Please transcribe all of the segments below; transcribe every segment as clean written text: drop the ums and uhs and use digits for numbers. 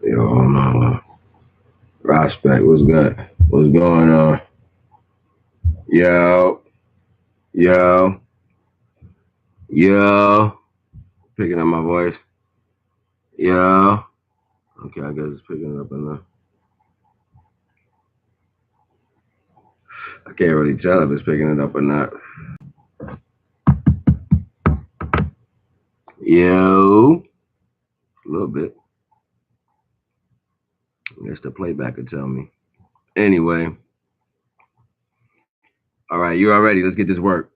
Yo, Prospect, what's good? What's going on? Yo, yo, yo. Picking up my voice. Yo. Okay, I guess it's picking it up enough. I can't really tell if it's picking it up or not. Yo, a little bit. I guess the playback could tell me. Anyway, all right, you all ready? Let's get this work.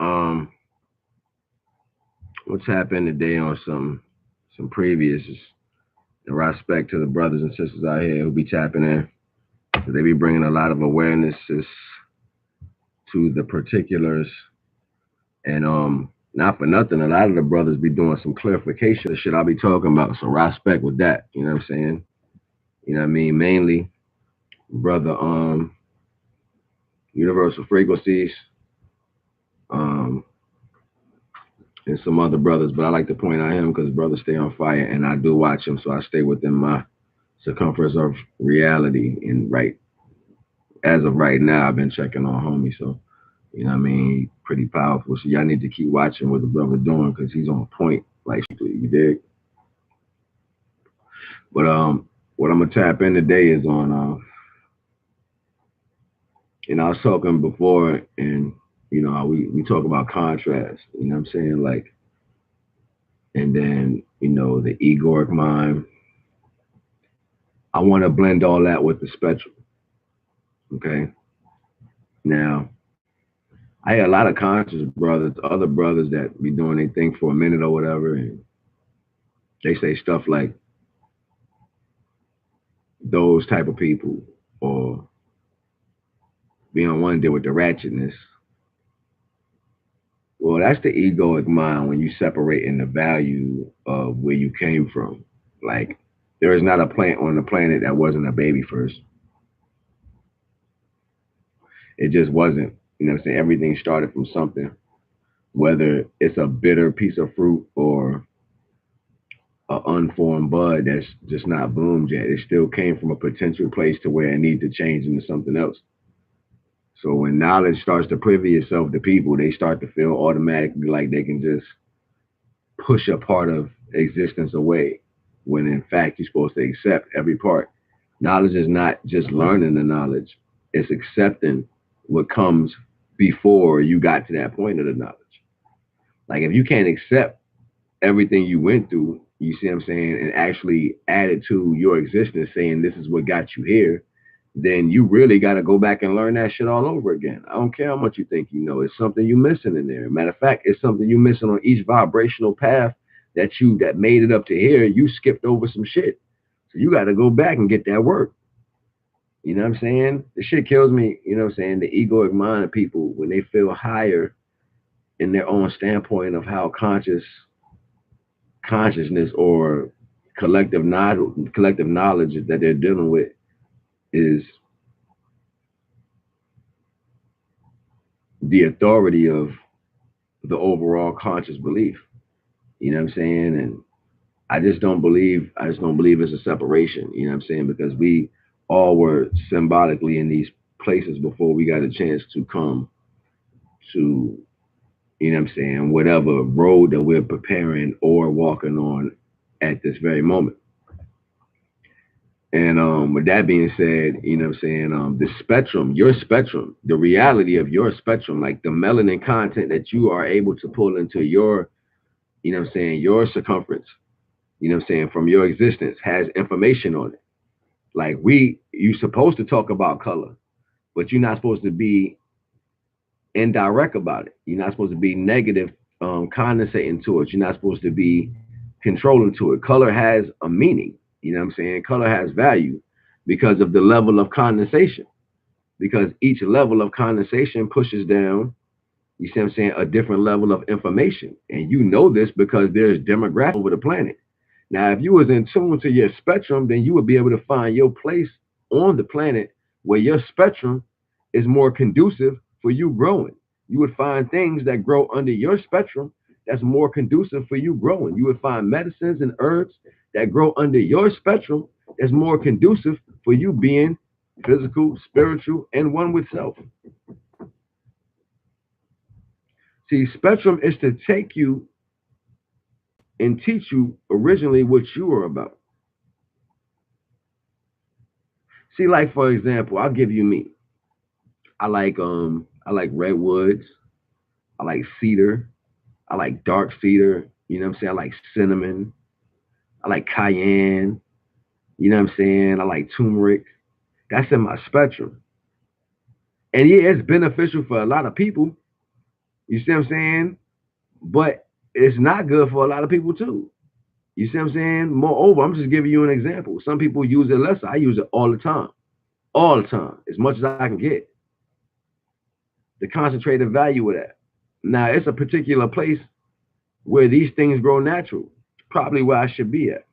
Um, what's happened today on some previous in respect to the brothers and sisters out here who be tapping in. They be bringing a lot of awarenesses to the particulars. And not for nothing, a lot of the brothers be doing some clarification of shit I'll be talking about. So respect with that. You know what I'm saying? You know what I mean? Mainly brother Universal Frequencies, um, and some other brothers, but I like to point out him because brothers stay on fire and I do watch him, so I stay within my circumference of reality. And right as of right now, I've been checking on homie, so you know what I mean, pretty powerful. So y'all need to keep watching what the brother doing because he's on point. Like you dig? But what I'm gonna tap in today is on I was talking before, and we talk about contrast. You know what I'm saying? Like, and then the egoic mind. I want to blend all that with the spectrum. Okay. Now, I had a lot of conscious brothers, other brothers that be doing their thing for a minute or whatever, and they say stuff like those type of people, or be on one deal with the ratchetness. Well, that's the egoic mind when you separate in the value of where you came from. Like, there is not a plant on the planet that wasn't a baby first. It just wasn't. You know what I'm saying? Everything started from something, whether it's a bitter piece of fruit or an unformed bud that's just not bloomed yet. It still came from a potential place to where it needs to change into something else. So when knowledge starts to privy itself to people, they start to feel automatically like they can just push a part of existence away when in fact you're supposed to accept every part. Knowledge is not just learning the knowledge, it's accepting what comes before you got to that point of the knowledge. Like if you can't accept everything you went through, you see what I'm saying, and actually add it to your existence saying this is what got you here, then you really got to go back and learn that shit all over again. I don't care how much you think you know. It's something you missing in there. Matter of fact, it's something you missing on each vibrational path that made it up to here. You skipped over some shit, so you got to go back and get that work. You know what I'm saying? The shit kills me. You know what I'm saying? The egoic mind of people when they feel higher in their own standpoint of how consciousness or collective knowledge that they're dealing with is the authority of the overall conscious belief. You know what I'm saying? And I just don't believe it's a separation, you know what I'm saying? Because we all were symbolically in these places before we got a chance to come to, you know what I'm saying, whatever road that we're preparing or walking on at this very moment. And with that being said, you know what I'm saying, the spectrum, your spectrum, the reality of your spectrum, like the melanin content that you are able to pull into your, you know what I'm saying, your circumference, you know what I'm saying, from your existence has information on it. Like you supposed to talk about color, but you're not supposed to be indirect about it. You're not supposed to be negative, condensating to it. You're not supposed to be controlling to it. Color has a meaning. You know what I'm saying? Color has value because of the level of condensation. Because each level of condensation pushes down, you see what I'm saying, a different level of information. And you know this because there's demographics over the planet. Now, if you was in tune to your spectrum, then you would be able to find your place on the planet where your spectrum is more conducive for you growing. You would find things that grow under your spectrum that's more conducive for you growing. You would find medicines and herbs that grow under your spectrum that's more conducive for you being physical, spiritual, and one with self. See, spectrum is to take you and teach you originally what you were about. See, like for example, I'll give you me. I like redwoods, I like cedar, I like dark cedar, you know what I'm saying? I like cinnamon, I like cayenne, you know what I'm saying? I like turmeric. That's in my spectrum. And yeah, it's beneficial for a lot of people. You see what I'm saying? But it's not good for a lot of people too. You see what I'm saying? Moreover, I'm just giving you an example. Some people use it less. I use it all the time. All the time. As much as I can get. The concentrated value of that. Now it's a particular place where these things grow natural. Probably where I should be at.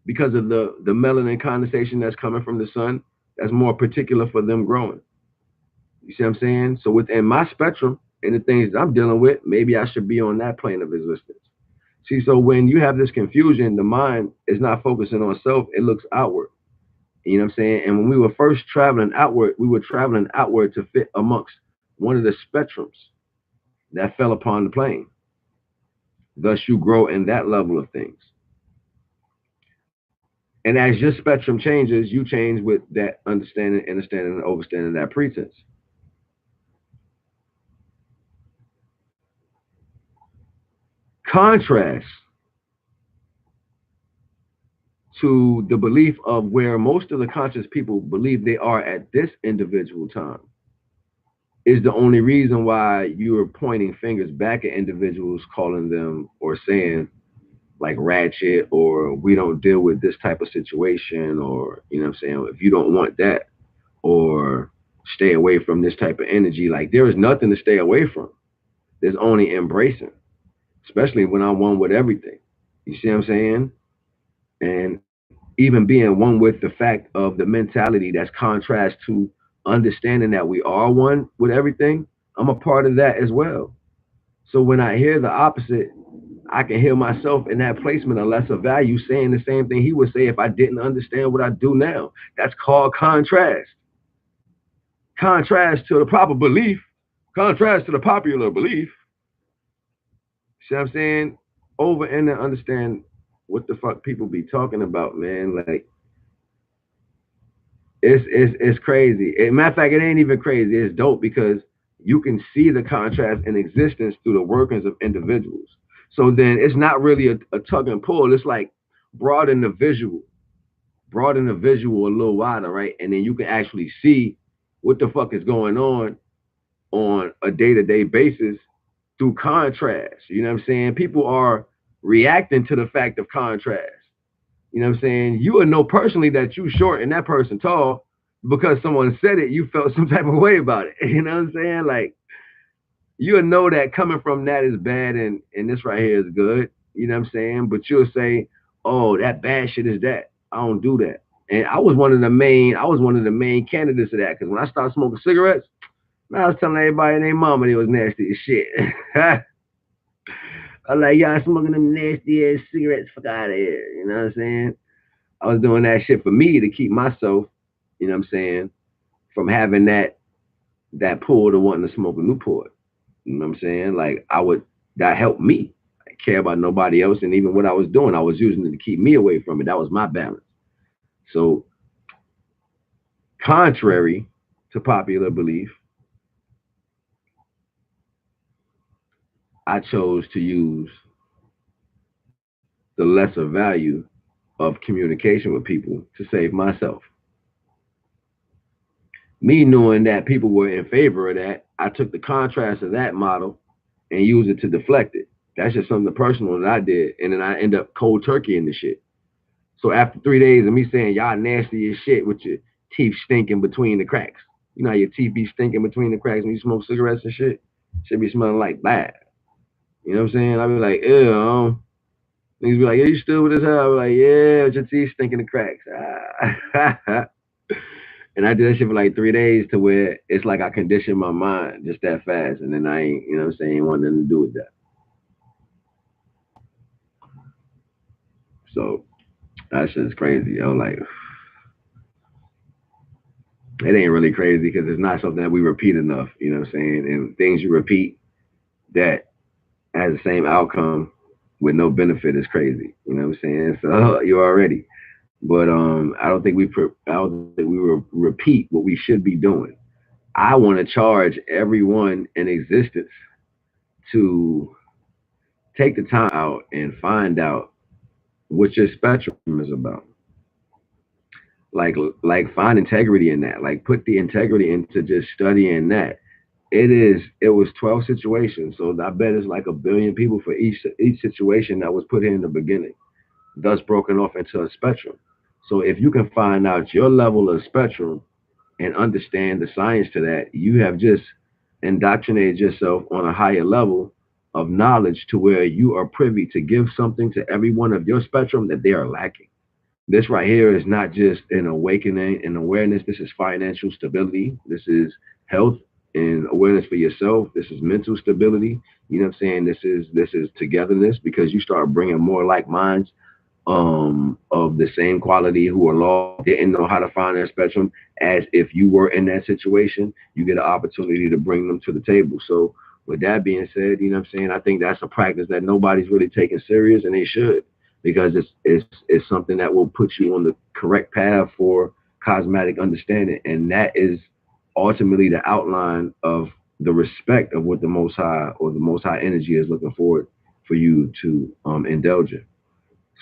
Because of the melanin condensation that's coming from the sun, that's more particular for them growing. You see what I'm saying? So within my spectrum and the things that I'm dealing with, maybe I should be on that plane of existence. See, so when you have this confusion, the mind is not focusing on self, it looks outward. You know what I'm saying? And when we were first traveling outward, we were traveling outward to fit amongst one of the spectrums that fell upon the plane. Thus, you grow in that level of things. And as your spectrum changes, you change with that understanding, understanding, and overstanding that pretense. Contrast to the belief of where most of the conscious people believe they are at this individual time is the only reason why you are pointing fingers back at individuals, calling them or saying like ratchet or we don't deal with this type of situation or you know what I'm saying if you don't want that or stay away from this type of energy. Like there is nothing to stay away from. There's only embracing, especially when I'm one with everything. You see what I'm saying? And even being one with the fact of the mentality that's contrast to understanding that we are one with everything, I'm a part of that as well. So when I hear the opposite, I can hear myself in that placement of lesser value saying the same thing he would say if I didn't understand what I do now. That's called contrast. Contrast to the proper belief, contrast to the popular belief. See what I'm saying? Over and to understand what the fuck people be talking about, man. Like it's crazy. Matter of fact, it ain't even crazy. It's dope because you can see the contrast in existence through the workings of individuals. So then it's not really a tug and pull. It's like broaden the visual, broaden the visual a little wider, right? And then you can actually see what the fuck is going on a day to day basis through contrast. You know what I'm saying? People are reacting to the fact of contrast. You know what I'm saying? You would know personally that you short and that person tall because someone said it, you felt some type of way about it. You know what I'm saying? Like you'll know that coming from that is bad and this right here is good. You know what I'm saying? But you'll say, oh, that bad shit is that. I don't do that. And I was one of the main candidates of that because when I started smoking cigarettes, man, I was telling everybody and their mama they was nasty as shit. I was like, y'all smoking them nasty ass cigarettes, fuck out of here. You know what I'm saying? I was doing that shit for me to keep myself, you know what I'm saying, from having that pull to wanting to smoke a Newport. You know what I'm saying? Like I would that helped me. I didn't care about nobody else and even what I was doing, I was using it to keep me away from it. That was my balance. So contrary to popular belief, I chose to use the lesser value of communication with people to save myself. Me knowing that people were in favor of that, I took the contrast of that model and used it to deflect it. That's just something personal that I did. And then I end up cold turkey in the shit. So after 3 days of me saying y'all nasty as shit with your teeth stinking between the cracks. You know how your teeth be stinking between the cracks when you smoke cigarettes and shit? Should be smelling like bad. You know what I'm saying? I be like, ew. Niggas be like, yeah, you still with us? I be like, yeah, with your teeth stinking the cracks. And I did that shit for like 3 days to where it's like I conditioned my mind just that fast. And then I ain't, you know what I'm saying, want nothing to do with that. So that shit's crazy, yo. Like it ain't really crazy because it's not something that we repeat enough. You know what I'm saying? And things you repeat that has the same outcome with no benefit is crazy. You know what I'm saying? So you already. But I don't think we will repeat what we should be doing. I want to charge everyone in existence to take the time out and find out what your spectrum is about. Like like find integrity in that. Like put the integrity into just studying that. It was 12 situations, so I bet it's like a billion people for each situation that was put in the beginning, thus broken off into a spectrum. So if you can find out your level of spectrum and understand the science to that, you have just indoctrinated yourself on a higher level of knowledge to where you are privy to give something to everyone of your spectrum that they are lacking. This right here is not just an awakening and awareness. This is financial stability. This is health and awareness for yourself. This is mental stability. You know what I'm saying? This is togetherness because you start bringing more like minds of the same quality who are lost, didn't know how to find their spectrum. As if you were in that situation, you get an opportunity to bring them to the table. So with that being said, you know what I'm saying? I think that's a practice that nobody's really taking serious, and they should, because it's something that will put you on the correct path for cosmetic understanding, and that is ultimately the outline of the respect of what the Most High or the Most High energy is looking forward for you to indulge in.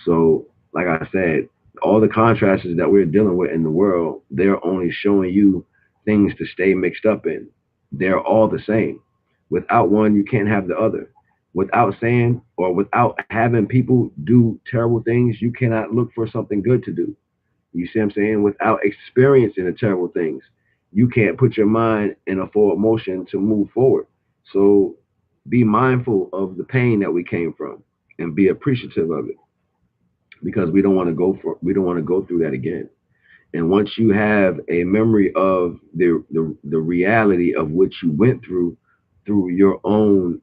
So, like I said, all the contrasts that we're dealing with in the world, they're only showing you things to stay mixed up in. They're all the same. Without one, you can't have the other. Without saying or without having people do terrible things, you cannot look for something good to do. You see what I'm saying? Without experiencing the terrible things, you can't put your mind in a forward motion to move forward. So be mindful of the pain that we came from and be appreciative of it because we don't want to go through that again. And once you have a memory of the reality of what you went through your own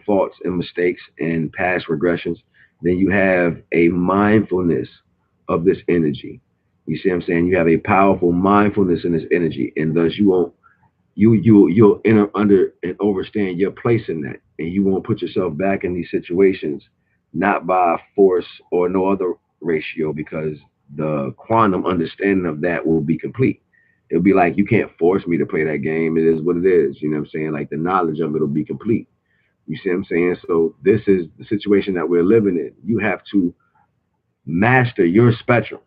faults and mistakes and past regressions, then you have a mindfulness of this energy. You see what I'm saying? You have a powerful mindfulness in this energy, and thus you'll enter under and understand your place in that, and you won't put yourself back in these situations, not by force or no other ratio, because the quantum understanding of that will be complete. It'll be like you can't force me to play that game. It is what it is. You know what I'm saying? Like the knowledge of it will be complete. You see what I'm saying? So this is the situation that we're living in. You have to master your spectrum,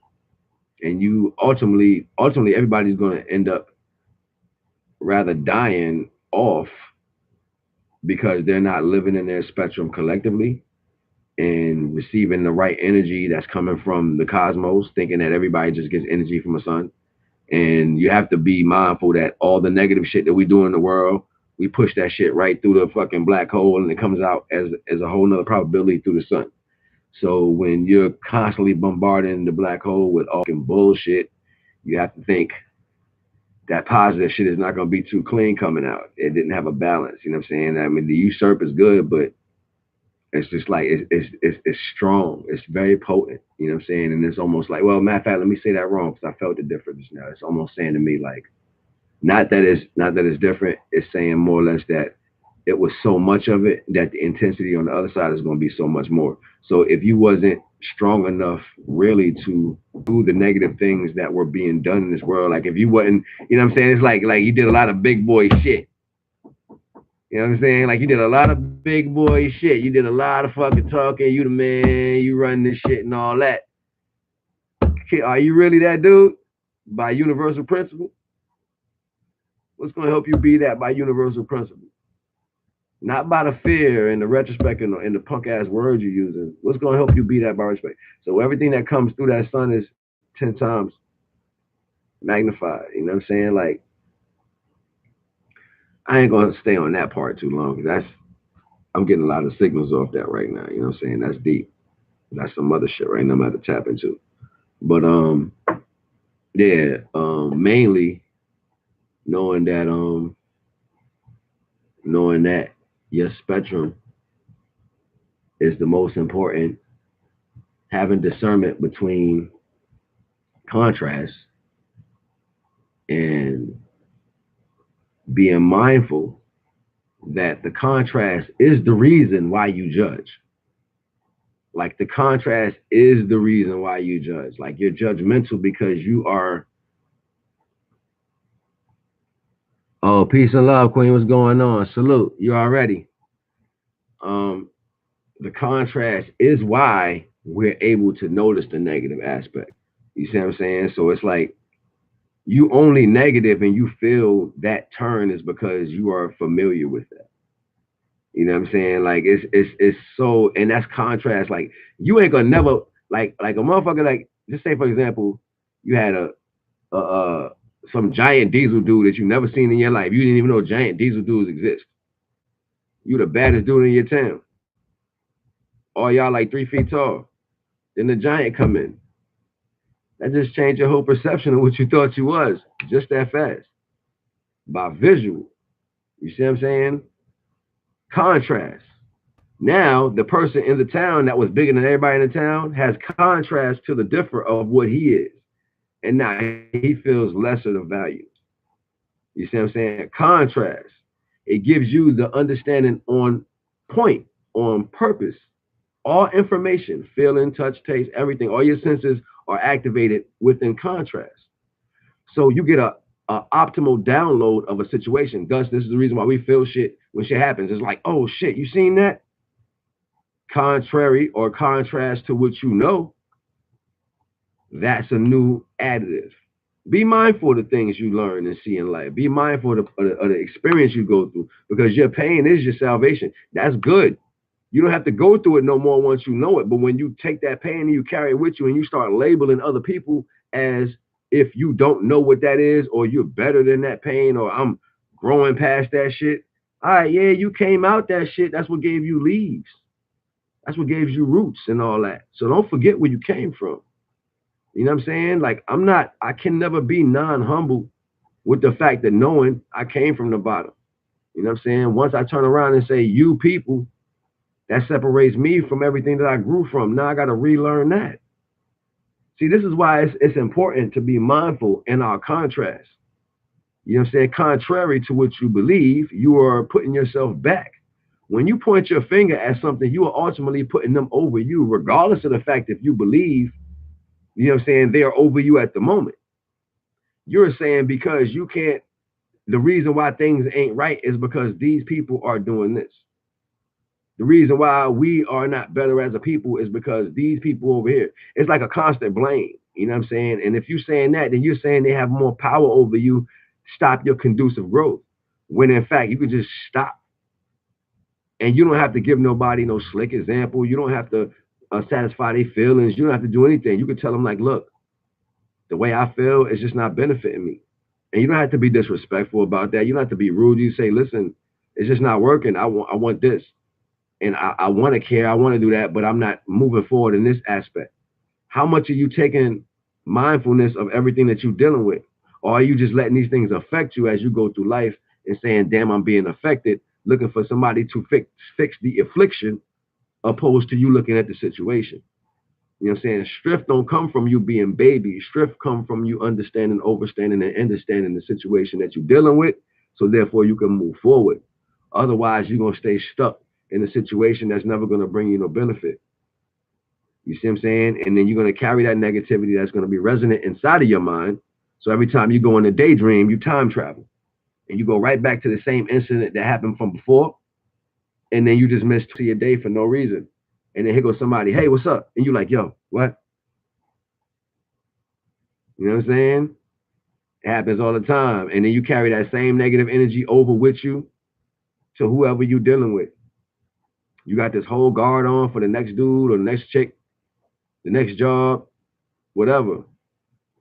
and you ultimately everybody's going to end up rather dying off because they're not living in their spectrum collectively and receiving the right energy that's coming from the cosmos, thinking that everybody just gets energy from the sun. And you have to be mindful that all the negative shit that we do in the world, we push that shit right through the fucking black hole and it comes out as a whole nother probability through the sun. So when you're constantly bombarding the black hole with all fucking bullshit, you have to think that positive shit is not going to be too clean coming out. It didn't have a balance. You know what I'm saying? I mean, the usurp is good, but it's just like it's strong. It's very potent. You know what I'm saying? And it's almost like, well, matter of fact, let me say that wrong because I felt the difference now. It's almost saying to me like, not that it's different. It's saying more or less that it was so much of it that the intensity on the other side is going to be so much more. So if you wasn't strong enough really to do the negative things that were being done in this world, like if you wasn't, you know what I'm saying? It's like you did a lot of big boy shit. You know what I'm saying? Like you did a lot of big boy shit. You did a lot of fucking talking. You the man. You run this shit and all that. Are you really that dude? By universal principle, what's going to help you be that by universal principle? Not by the fear and the retrospect and the punk ass words you're using. What's going to help you be that by respect? So everything that comes through that sun is 10 times magnified. You know what I'm saying? Like, I ain't going to stay on that part too long. I'm getting a lot of signals off that right now. You know what I'm saying? That's deep. That's some other shit right now I'm going to tap into. But, yeah, mainly knowing that, knowing that your spectrum is the most important having discernment between contrast and being mindful that the contrast is the reason why you judge. Like the contrast is the reason why you judge. Like you're judgmental because you are, oh, peace and love, Queen. What's going on? Salute. You already. Um, the contrast is why we're able to notice the negative aspect. You see what I'm saying? So it's like you only negative and you feel that turn is because you are familiar with that. You know what I'm saying? Like it's so, and that's contrast. Like you ain't gonna never like a motherfucker. Like just say for example, you had a some giant diesel dude that you never seen in your life. You didn't even know giant diesel dudes exist. You the baddest dude in your town. All y'all like 3 feet tall. Then the giant come in. That just changed your whole perception of what you thought you was just that fast by visual. You see what I'm saying? Contrast. Now the person in the town that was bigger than everybody in the town has contrast to the differ of what he is, and now he feels lesser of value. You see what I'm saying? Contrast. It gives you the understanding on point, on purpose. All information, feeling, touch, taste, everything, all your senses are activated within contrast. So you get a optimal download of a situation. Thus, this is the reason why we feel shit when shit happens. It's like, oh shit, you seen that? Contrary or contrast to what you know, that's a new additive. Be mindful of the things you learn and see in life. Be mindful of the experience you go through because your pain is your salvation. That's good. You don't have to go through it no more once you know it. But when you take that pain and you carry it with you and you start labeling other people as if you don't know what that is or you're better than that pain or I'm growing past that shit. All right, yeah, you came out that shit. That's what gave you leaves. That's what gave you roots and all that. So don't forget where you came from. You know what I'm saying? Like I can never be non-humble with the fact that knowing I came from the bottom. You know what I'm saying? Once I turn around and say you people, that separates me from everything that I grew from. Now I got to relearn that. See, this is why it's important to be mindful in our contrast. You know what I'm saying? Contrary to what you believe, you are putting yourself back. When you point your finger at something, you are ultimately putting them over you, regardless of the fact if you believe, you know what I'm saying, they are over you at the moment. You're saying because you can't, the reason why things ain't right is because these people are doing this. The reason why we are not better as a people is because these people over here. It's like a constant blame. You know what I'm saying? And if you're saying that, then you're saying they have more power over you, stop your conducive growth. When in fact, you can just stop. And you don't have to give nobody no slick example. You don't have to satisfy their feelings. You don't have to do anything. You can tell them, like, look, the way I feel is just not benefiting me. And you don't have to be disrespectful about that. You don't have to be rude. You say, listen, it's just not working. I want this. And I want to care, I want to do that, but I'm not moving forward in this aspect. How much are you taking mindfulness of everything that you're dealing with? Or are you just letting these things affect you as you go through life and saying, damn, I'm being affected, looking for somebody to fix the affliction, opposed to you looking at the situation? You know what I'm saying? Strength don't come from you being baby. Strength come from you understanding, overstanding, and understanding the situation that you're dealing with. So therefore you can move forward. Otherwise, you're gonna stay stuck in a situation that's never gonna bring you no benefit. You see what I'm saying? And then you're gonna carry that negativity that's gonna be resonant inside of your mind. So every time you go in a daydream, you time travel. And you go right back to the same incident that happened from before, and then you just miss your day for no reason. And then here goes somebody, hey, what's up? And you're like, yo, what? You know what I'm saying? It happens all the time. And then you carry that same negative energy over with you to whoever you're dealing with. You got this whole guard on for the next dude or the next chick, the next job, whatever.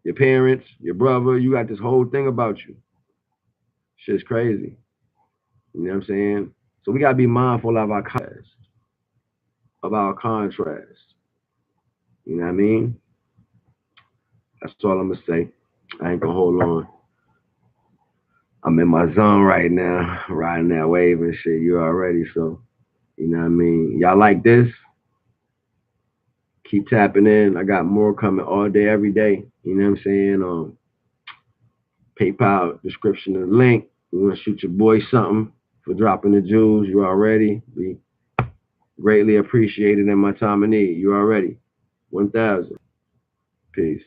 Your parents, your brother, you got this whole thing about you. Shit's crazy. You know what I'm saying? So we gotta be mindful of our contrast, of our contrast. You know what I mean? That's all I'm gonna say. I ain't gonna hold on. I'm in my zone right now, riding that wave and shit. You already, so you know what I mean? Y'all like this? Keep tapping in. I got more coming all day, every day. You know what I'm saying? PayPal description and link. You want to shoot your boy something for dropping the jewels? You already be greatly appreciated in my time of need. You already 1,000. Peace.